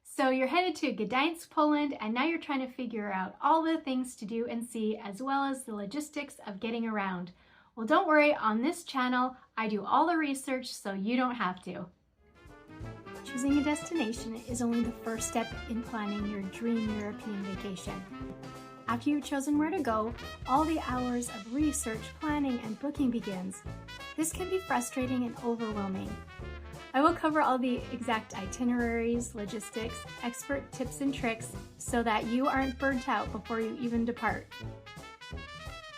So you're headed to Gdansk, Poland, and now you're trying to figure out all the things to do and see, as well as the logistics of getting around. Well, don't worry, on this channel, I do all the research so you don't have to. Choosing a destination is only the first step in planning your dream European vacation. After you've chosen where to go, all the hours of research, planning, and booking begins. This can be frustrating and overwhelming. I will cover all the exact itineraries, logistics, expert tips and tricks so that you aren't burnt out before you even depart.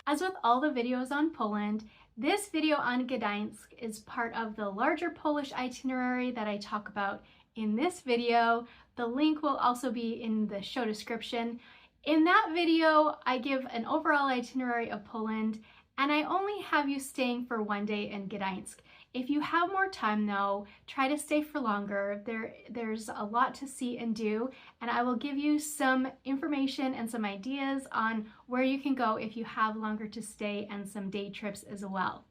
As with all the videos on Poland, this video on Gdansk is part of the larger Polish itinerary that I talk about in this video. The link will also be in the show description. In that video, I give an overall itinerary of Poland, and I only have you staying for one day in Gdansk. If you have more time though, try to stay for longer. There's a lot to see and do, and I will give you some information and some ideas on where you can go if you have longer to stay, and some day trips as well.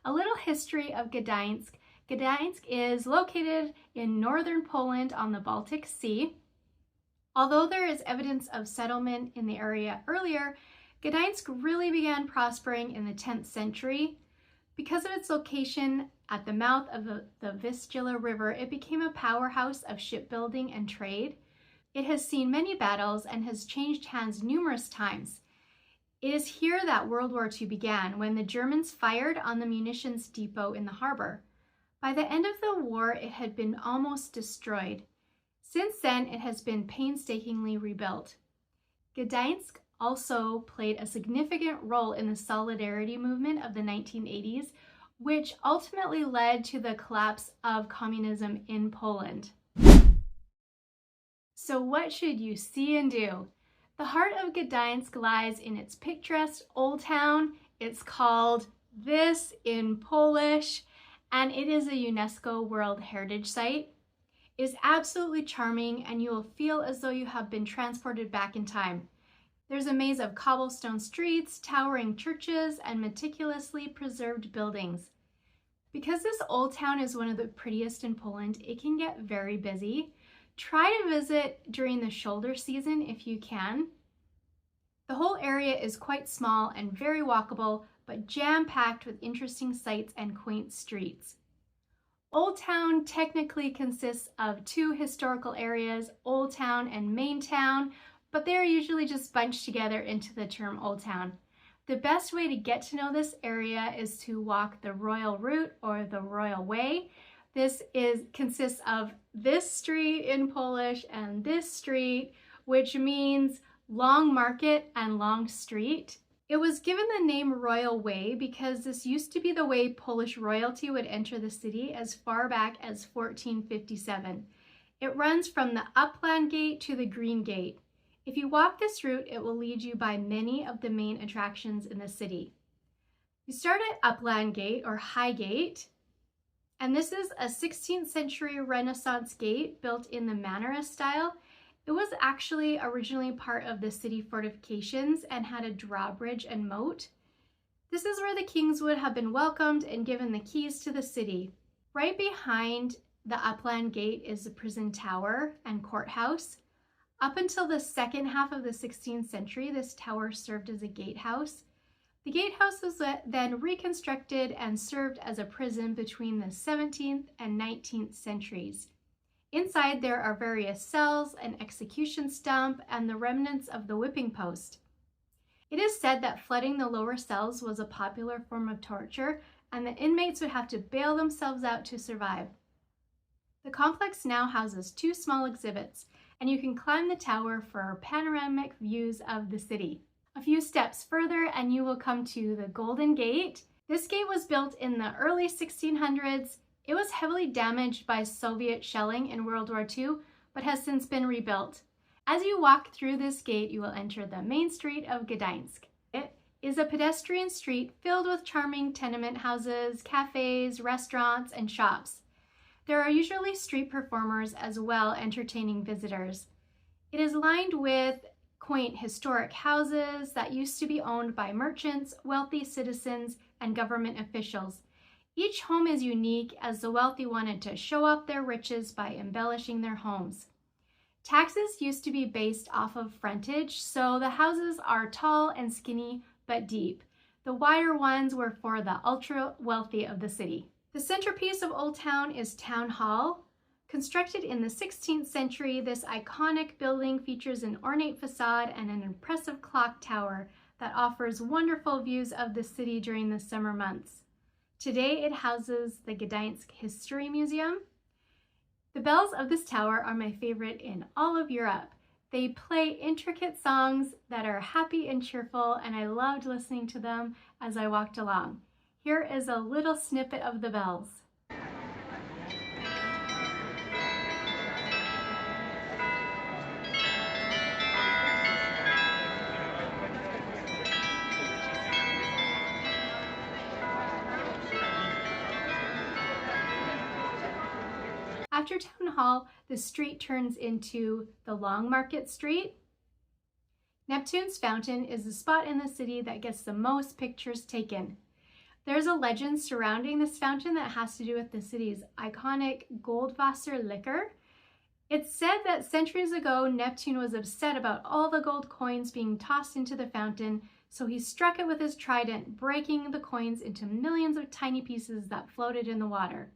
A little history of Gdansk. Gdansk is located in northern Poland on the Baltic Sea. Although there is evidence of settlement in the area earlier, Gdansk really began prospering in the 10th century. Because of its location at the mouth of the Vistula River, it became a powerhouse of shipbuilding and trade. It has seen many battles and has changed hands numerous times. It is here that World War II began, when the Germans fired on the munitions depot in the harbor. By the end of the war, it had been almost destroyed. Since then, it has been painstakingly rebuilt. Gdansk also played a significant role in the Solidarity movement of the 1980s, which ultimately led to the collapse of communism in Poland. So what should you see and do? The heart of Gdansk lies in its picturesque old town. It's called this in Polish, and it is a UNESCO World Heritage Site. It is absolutely charming, and you will feel as though you have been transported back in time. There's a maze of cobblestone streets, towering churches, and meticulously preserved buildings. Because this old town is one of the prettiest in Poland, it can get very busy. Try to visit during the shoulder season if you can. The whole area is quite small and very walkable, but jam-packed with interesting sights and quaint streets. Old Town technically consists of two historical areas, Old Town and Main Town, but they're usually just bunched together into the term Old Town. The best way to get to know this area is to walk the Royal Route or the Royal Way. This consists of this street in Polish and this street, which means Long Market and Long Street. It was given the name Royal Way because this used to be the way Polish royalty would enter the city as far back as 1457. It runs from the Upland Gate to the Green Gate. If you walk this route, it will lead you by many of the main attractions in the city. You start at Upland Gate or High Gate, and this is a 16th century Renaissance gate built in the Mannerist style. It was actually originally part of the city fortifications and had a drawbridge and moat. This is where the kings would have been welcomed and given the keys to the city. Right behind the Upland Gate is the prison tower and courthouse. Up until the second half of the 16th century, this tower served as a gatehouse. The gatehouse was then reconstructed and served as a prison between the 17th and 19th centuries. Inside there are various cells, an execution stump, and the remnants of the whipping post. It is said that flooding the lower cells was a popular form of torture, and the inmates would have to bail themselves out to survive. The complex now houses two small exhibits, and you can climb the tower for panoramic views of the city. A few steps further and you will come to the Golden Gate. This gate was built in the early 1600s. It was heavily damaged by Soviet shelling in World War II, but has since been rebuilt. As you walk through this gate, you will enter the main street of Gdansk. It is a pedestrian street filled with charming tenement houses, cafes, restaurants, and shops. There are usually street performers as well, entertaining visitors. It is lined with quaint historic houses that used to be owned by merchants, wealthy citizens, and government officials. Each home is unique, as the wealthy wanted to show off their riches by embellishing their homes. Taxes used to be based off of frontage, so the houses are tall and skinny but deep. The wider ones were for the ultra wealthy of the city. The centerpiece of Old Town is Town Hall. Constructed in the 16th century, this iconic building features an ornate facade and an impressive clock tower that offers wonderful views of the city during the summer months. Today it houses the Gdansk History Museum. The bells of this tower are my favorite in all of Europe. They play intricate songs that are happy and cheerful, and I loved listening to them as I walked along. Here is a little snippet of the bells. After Town Hall, the street turns into the Long Market Street. Neptune's Fountain is the spot in the city that gets the most pictures taken. There's a legend surrounding this fountain that has to do with the city's iconic Goldwasser liquor. It's said that centuries ago, Neptune was upset about all the gold coins being tossed into the fountain, so he struck it with his trident, breaking the coins into millions of tiny pieces that floated in the water.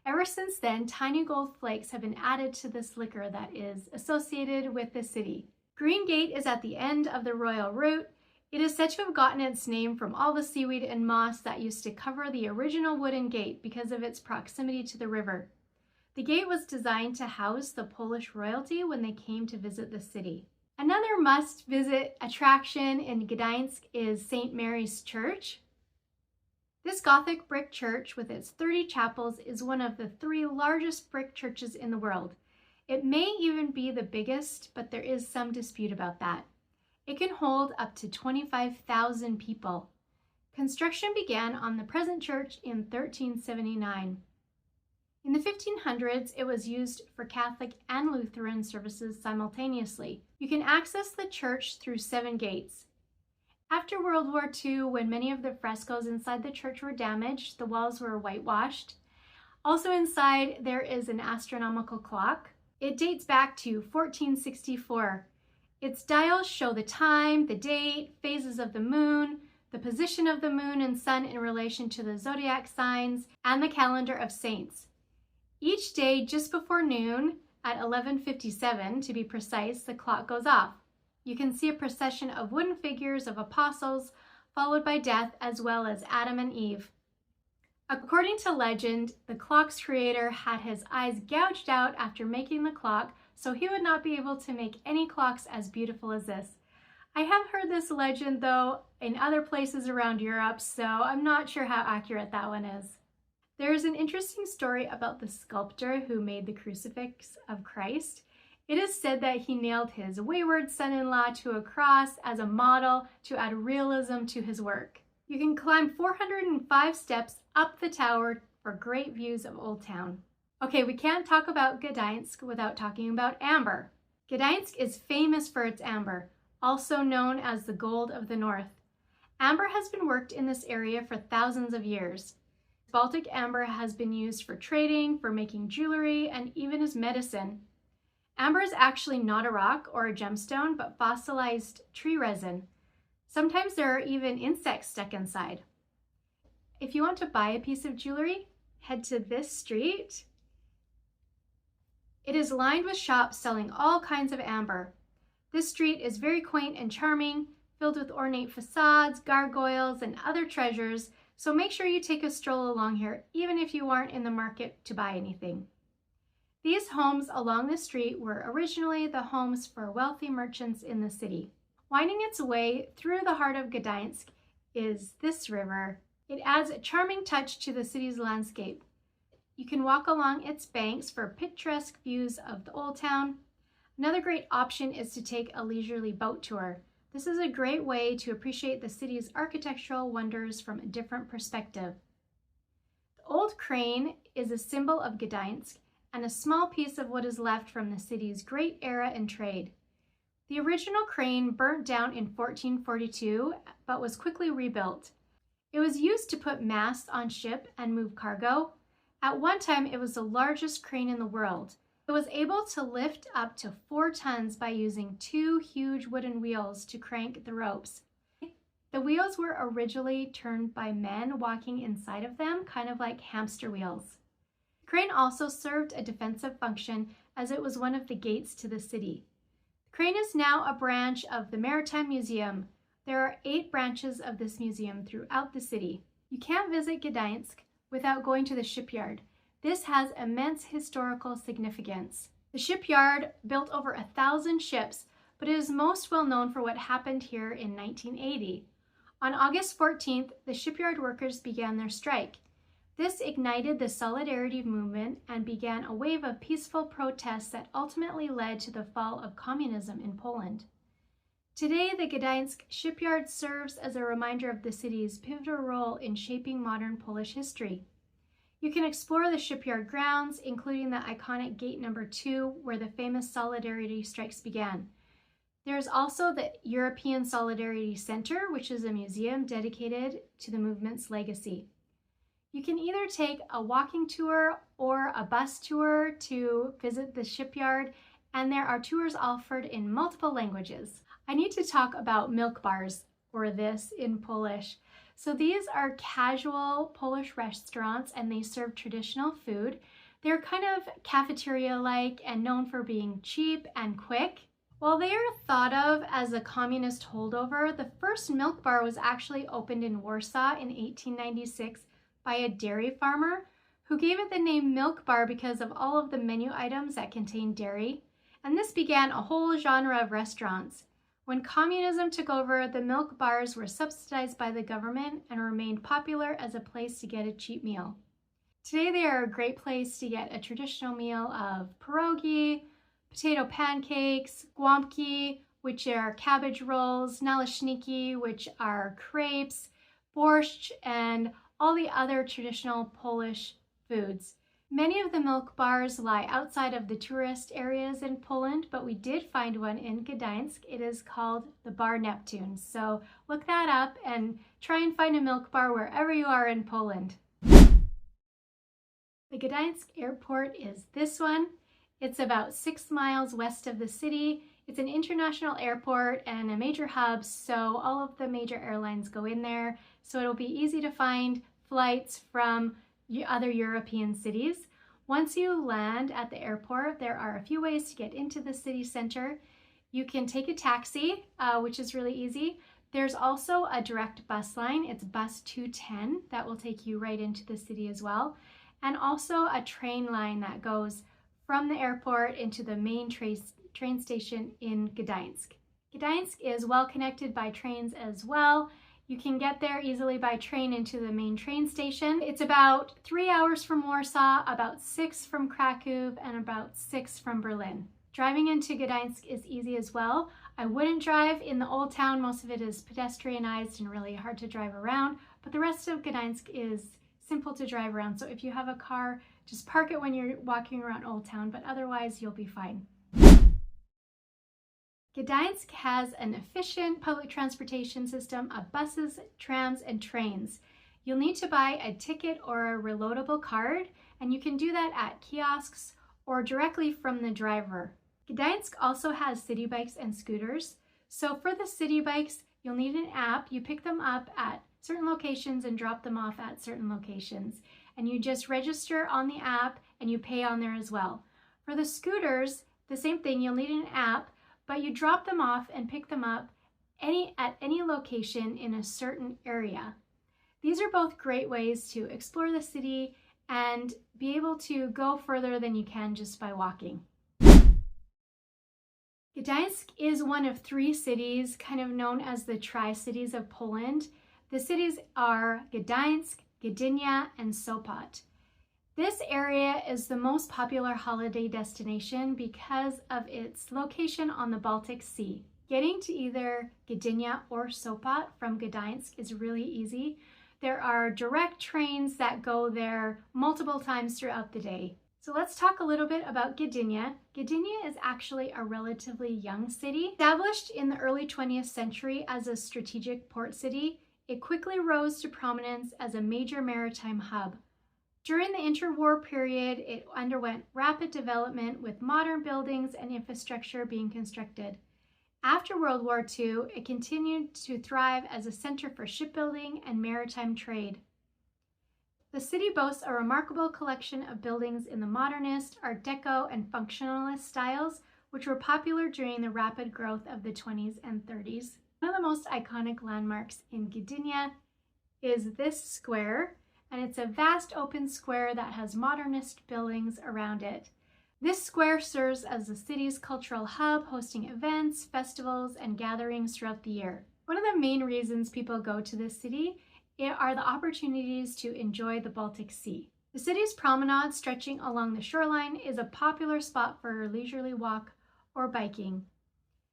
Ever since then, tiny gold flakes have been added to this liquor that is associated with the city. Green Gate is at the end of the royal route. It is said to have gotten its name from all the seaweed and moss that used to cover the original wooden gate because of its proximity to the river. The gate was designed to house the Polish royalty when they came to visit the city. Another must-visit attraction in Gdansk is St. Mary's Church. This Gothic brick church with its 30 chapels is one of the 3 largest brick churches in the world. It may even be the biggest, but there is some dispute about that. It can hold up to 25,000 people. Construction began on the present church in 1379. In the 1500s, it was used for Catholic and Lutheran services simultaneously. You can access the church through 7 gates. After World War II, when many of the frescoes inside the church were damaged, the walls were whitewashed. Also inside, there is an astronomical clock. It dates back to 1464. Its dials show the time, the date, phases of the moon, the position of the moon and sun in relation to the zodiac signs, and the calendar of saints. Each day, just before noon, at 11:57 to be precise, the clock goes off. You can see a procession of wooden figures of apostles, followed by death, as well as Adam and Eve. According to legend, the clock's creator had his eyes gouged out after making the clock, so he would not be able to make any clocks as beautiful as this. I have heard this legend, though, in other places around Europe, so I'm not sure how accurate that one is. There's an interesting story about the sculptor who made the crucifix of Christ. It is said that he nailed his wayward son-in-law to a cross as a model to add realism to his work. You can climb 405 steps up the tower for great views of Old Town. Okay, we can't talk about Gdansk without talking about amber. Gdansk is famous for its amber, also known as the gold of the north. Amber has been worked in this area for thousands of years. Baltic amber has been used for trading, for making jewelry, and even as medicine. Amber is actually not a rock or a gemstone, but fossilized tree resin. Sometimes there are even insects stuck inside. If you want to buy a piece of jewelry, head to this street. It is lined with shops selling all kinds of amber. This street is very quaint and charming, filled with ornate facades, gargoyles, and other treasures, so make sure you take a stroll along here, even if you aren't in the market to buy anything. These homes along the street were originally the homes for wealthy merchants in the city. Winding its way through the heart of Gdansk is this river. It adds a charming touch to the city's landscape. You can walk along its banks for picturesque views of the Old Town. Another great option is to take a leisurely boat tour. This is a great way to appreciate the city's architectural wonders from a different perspective. The old crane is a symbol of Gdansk and a small piece of what is left from the city's great era in trade. The original crane burnt down in 1442, but was quickly rebuilt. It was used to put masts on ship and move cargo. At one time, it was the largest crane in the world. It was able to lift up to 4 tons by using 2 huge wooden wheels to crank the ropes. The wheels were originally turned by men walking inside of them, kind of like hamster wheels. The crane also served a defensive function as it was one of the gates to the city. The crane is now a branch of the Maritime Museum. There are 8 branches of this museum throughout the city. You can't visit Gdansk without going to the shipyard. This has immense historical significance. The shipyard built over 1,000 ships, but it is most well known for what happened here in 1980. On August 14th, the shipyard workers began their strike. This ignited the Solidarity movement and began a wave of peaceful protests that ultimately led to the fall of communism in Poland. Today, the Gdansk shipyard serves as a reminder of the city's pivotal role in shaping modern Polish history. You can explore the shipyard grounds, including the iconic Gate Number 2, where the famous Solidarity strikes began. There's also the European Solidarity Center, which is a museum dedicated to the movement's legacy. You can either take a walking tour or a bus tour to visit the shipyard, and there are tours offered in multiple languages. I need to talk about milk bars, or this in Polish. So these are casual Polish restaurants and they serve traditional food. They're kind of cafeteria-like and known for being cheap and quick. While they are thought of as a communist holdover, the first milk bar was actually opened in Warsaw in 1896 by a dairy farmer who gave it the name Milk Bar because of all of the menu items that contained dairy. And this began a whole genre of restaurants. When communism took over, the milk bars were subsidized by the government and remained popular as a place to get a cheap meal. Today they are a great place to get a traditional meal of pierogi, potato pancakes, głąbki, which are cabbage rolls, naleśniki, which are crepes, borscht, and all the other traditional Polish foods. Many of the milk bars lie outside of the tourist areas in Poland, but we did find one in Gdansk. It is called the Bar Neptune. So look that up and try and find a milk bar wherever you are in Poland. The Gdansk airport is this one. It's about 6 miles west of the city. It's an international airport and a major hub, so all of the major airlines go in there. So it'll be easy to find flights from other European cities. Once you land at the airport, there are a few ways to get into the city center. You can take a taxi, which is really easy. There's also a direct bus line. It's bus 210 that will take you right into the city as well. And also a train line that goes from the airport into the main train station in Gdansk. Gdansk is well connected by trains as well. You can get there easily by train into the main train station. It's about 3 hours from Warsaw, about 6 from Krakow, and about 6 from Berlin. Driving into Gdansk is easy as well. I wouldn't drive in the old town. Most of it is pedestrianized and really hard to drive around, but the rest of Gdansk is simple to drive around. So if you have a car, just park it when you're walking around Old Town, but otherwise you'll be fine. Gdansk has an efficient public transportation system of buses, trams, and trains. You'll need to buy a ticket or a reloadable card, and you can do that at kiosks or directly from the driver. Gdansk also has city bikes and scooters. So for the city bikes, you'll need an app. You pick them up at certain locations and drop them off at certain locations. And you just register on the app and you pay on there as well. For the scooters, the same thing, you'll need an app, but you drop them off and pick them up at any location in a certain area. These are both great ways to explore the city and be able to go further than you can just by walking. Gdansk is one of 3 cities kind of known as the Tri-Cities of Poland. The cities are Gdansk, Gdynia, and Sopot. This area is the most popular holiday destination because of its location on the Baltic Sea. Getting to either Gdynia or Sopot from Gdansk is really easy. There are direct trains that go there multiple times throughout the day. So let's talk a little bit about Gdynia. Gdynia is actually a relatively young city. Established in the early 20th century as a strategic port city, it quickly rose to prominence as a major maritime hub. During the interwar period, it underwent rapid development with modern buildings and infrastructure being constructed. After World War II, it continued to thrive as a center for shipbuilding and maritime trade. The city boasts a remarkable collection of buildings in the modernist, Art Deco, and functionalist styles, which were popular during the rapid growth of the 20s and 30s. One of the most iconic landmarks in Gdynia is this square, and it's a vast open square that has modernist buildings around it. This square serves as the city's cultural hub, hosting events, festivals, and gatherings throughout the year. One of the main reasons people go to this city are the opportunities to enjoy the Baltic Sea. The city's promenade stretching along the shoreline is a popular spot for a leisurely walk or biking.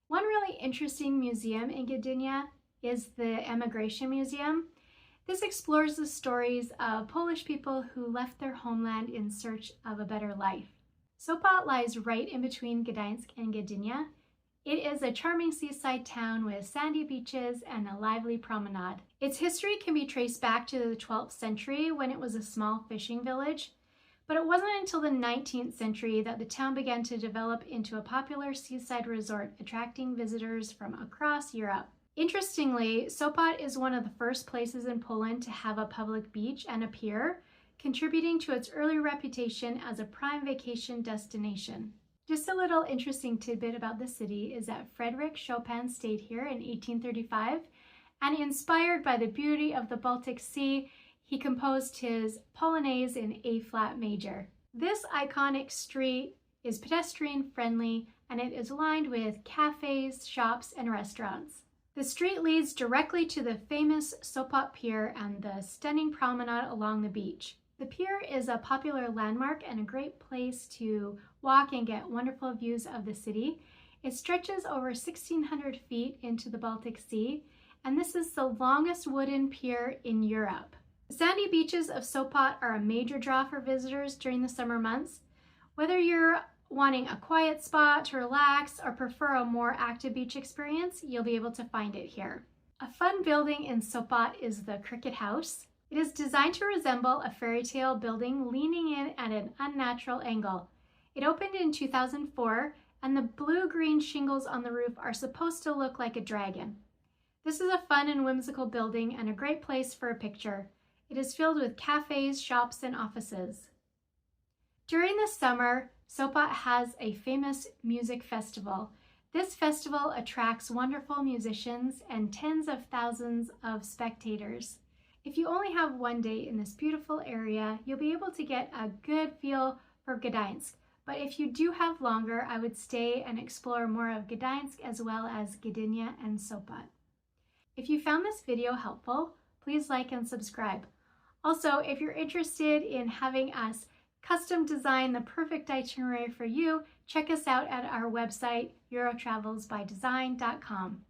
One really interesting museum in Gdynia is the Emigration Museum. This explores the stories of Polish people who left their homeland in search of a better life. Sopot lies right in between Gdansk and Gdynia. It is a charming seaside town with sandy beaches and a lively promenade. Its history can be traced back to the 12th century when it was a small fishing village, but it wasn't until the 19th century that the town began to develop into a popular seaside resort, attracting visitors from across Europe. Interestingly, Sopot is one of the first places in Poland to have a public beach and a pier, contributing to its early reputation as a prime vacation destination. Just a little interesting tidbit about the city is that Frédéric Chopin stayed here in 1835, and inspired by the beauty of the Baltic Sea, he composed his Polonaise in A-flat major. This iconic street is pedestrian friendly, and it is lined with cafes, shops, and restaurants. The street leads directly to the famous Sopot Pier and the stunning promenade along the beach. The pier is a popular landmark and a great place to walk and get wonderful views of the city. It stretches over 1,600 feet into the Baltic Sea, and this is the longest wooden pier in Europe. The sandy beaches of Sopot are a major draw for visitors during the summer months. Whether you're wanting a quiet spot to relax or prefer a more active beach experience, you'll be able to find it here. A fun building in Sopot is the Cricket House. It is designed to resemble a fairy tale building leaning in at an unnatural angle. It opened in 2004, and the blue-green shingles on the roof are supposed to look like a dragon. This is a fun and whimsical building and a great place for a picture. It is filled with cafes, shops, and offices. During the summer, Sopot has a famous music festival. This festival attracts wonderful musicians and tens of thousands of spectators. If you only have one day in this beautiful area, you'll be able to get a good feel for Gdansk. But if you do have longer, I would stay and explore more of Gdansk as well as Gdynia and Sopot. If you found this video helpful, please like and subscribe. Also, if you're interested in having us custom design the perfect itinerary for you, check us out at our website, eurotravelsbydesign.com.